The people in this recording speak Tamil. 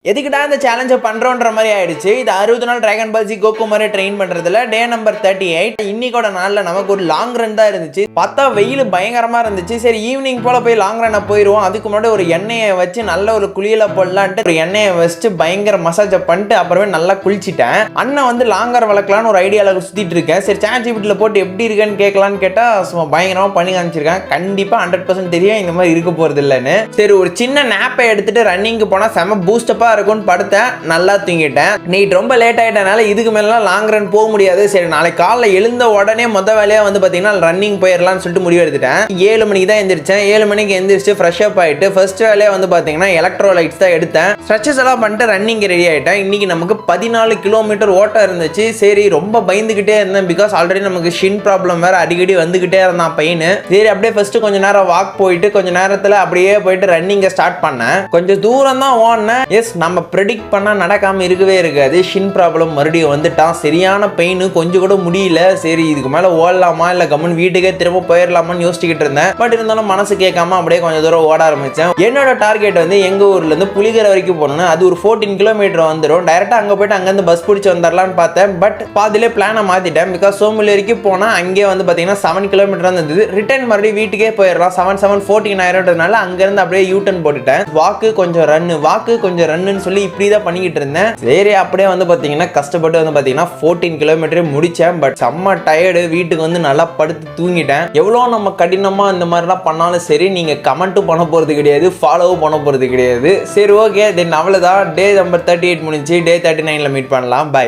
எதுக்கிட்டா இந்த சேலஞ்சை பண்றோன்ற மாதிரி ஆயிடுச்சு. இது 60 நாள் டிராகன் பால் ஜி கோகு மாதிரி ட்ரெயின் பண்றதுல டே நம்பர் 38. இன்னைக்கோட நாள்ல நமக்கு ஒரு லாங் ரன் தான் இருந்துச்சு. பார்த்தா வெயில் பயங்கரமா இருந்துச்சு. சரி ஈவினிங் போல போய் லாங் ரன்னை போயிடுவோம். அதுக்கு முன்னாடி ஒரு எண்ணெயை வச்சு நல்ல ஒரு குளியல போடலான்ட்டு ஒரு எண்ணெயை வச்சுட்டு பயங்கர மசாஜ் பண்ணிட்டு அப்புறமே நல்லா குளிச்சிட்டேன். அண்ணன் வந்து லாங்கர் வளர்க்கலான்னு ஒரு ஐடியாவில் சுத்திட்டு இருக்கேன். சரி ChatGPT போட்டு எப்படி இருக்குன்னு கேட்கலான்னு கேட்டா சும்மா பயங்கரமா பண்ணி காமிச்சிருக்கேன். கண்டிப்பா 100% தெரியும் இந்த மாதிரி இருக்க போறது இல்லைன்னு. சரி ஒரு சின்ன நாப்பை எடுத்துட்டு ரன்னிங்க்கு போனா செம பூஸ்டப்பா இருக்கும்னு படுத்தேன். நல்லா தூங்கிட்டேன். நைட் ரொம்ப லேட் ஆயிட்டனால இதுக்கு மேலாம் லாங் ரன் போக முடியாது. சரி நாளைக்கு காலைல எழுந்த உடனே மொத வேலையா வந்து பாத்தீங்கன்னா ரன்னிங் போயிடலாம்னு சொல்லிட்டு முடிவு எடுத்துட்டேன். 7 மணிக்கு தான் எந்திரிச்சேன். 7 மணிக்கு எந்திரிச்சு ஃப்ரெஷ் அப் ஆயிட்டு ஃபர்ஸ்ட் வேலையா வந்து பாத்தீங்கன்னா எலக்ட்ரோலைட்ஸ் தான் எடுத்தேன். ஸ்ட்ரெச்சஸ் எல்லாம் பண்ணிட்டு ரன்னிங் ரெடி ஆயிட்டேன். இன்னைக்கு நமக்கு 14 கிலோமீட்டர் ஓட்டம் இருந்துச்சு. சரி ரொம்ப பயந்துகிட்டே இருந்தேன். பிகாஸ் ஆல்ரெடி நமக்கு ஷின் ப்ராப்ளம் வேற அடிக்கடி வந்துகிட்டே இருந்தான் பையன். சரி அப்படியே ஃபர்ஸ்ட் கொஞ்ச நேரம் வாக் போயிட்டு கொஞ்ச நேரத்துல அப்படியே போயிட்டு ரன்னிங்கை ஸ்டார்ட் பண்ணேன். கொஞ்சம் தூரம் தான் ஓடினேன். எஸ் நம்ம ப்ரெடிக்ட் பண்ணா நடக்காம இருக்கவே இருக்காது. ஷின் ப்ராப்ளம் மறுபடியும் வந்துட்டான். சரியான பெயின், கொஞ்சம் கூட முடியல. சரி இதுக்கு மேல ஓடலாமா இல்ல கம்மன் வீட்டுக்கே திரும்ப போயிடலாமான்னு யோசிச்சுக்கிட்டு இருந்தேன். பட் இருந்தாலும் மனசு கேட்காம அப்படியே கொஞ்சம் தூரம் ஓட ஆரம்பிச்சேன். என்னோட டார்கெட் வந்து எங்க ஊர்ல இருந்து புலிகரை வரைக்கும் போகணும். அது ஒரு 14 கிலோமீட்டர் வந்துடும். டைரக்டா அங்க போயிட்டு அங்கிருந்து பஸ் பிடிச்சி வந்துடலான்னு பார்த்தேன். பட் பாதிலே பிளானை மாத்திட்டேன். பிகாஸ் சோம்புலி வரைக்கும் போனா அங்கே வந்து பாத்தீங்கன்னா 7 கிலோமீட்டர் இருந்தது. ரிட்டர்ன் மறுபடியும் வீட்டுக்கே போயிடலாம். 7 ஆயிரம்ன்றதுனால அங்கிருந்து அப்படியே யூட்டன் போட்டுட்டேன். வாக்கு கொஞ்சம் ரன்னு சொல்லி இப்படிதான் பண்ணிக்கிட்டு இருந்தேன். சரி அப்படியே வந்து பாத்தீங்கன்னா கஷ்டப்பட்டு வந்து பாத்தீங்கன்னா 14 கிலோமீட்டர் முடிச்சேன். பட் செம்ம டயர்டு. வீட்டுக்கு வந்து நல்லா படுத்து தூங்கிட்டேன். எவ்வளவு நம்ம கடினமா இந்த மாதிரிலாம் பண்ணாலும் சரி நீங்க கமெண்ட்டும் பண்ண போறது கிடையாது, ஃபாலோவும் பண்ண போறது கிடையாது. சரி ஓகே தென் அவ்வளவுதான். டே நம்பர் 38 முடிஞ்சு. டே 39ல மீட் பண்ணலாம். பை.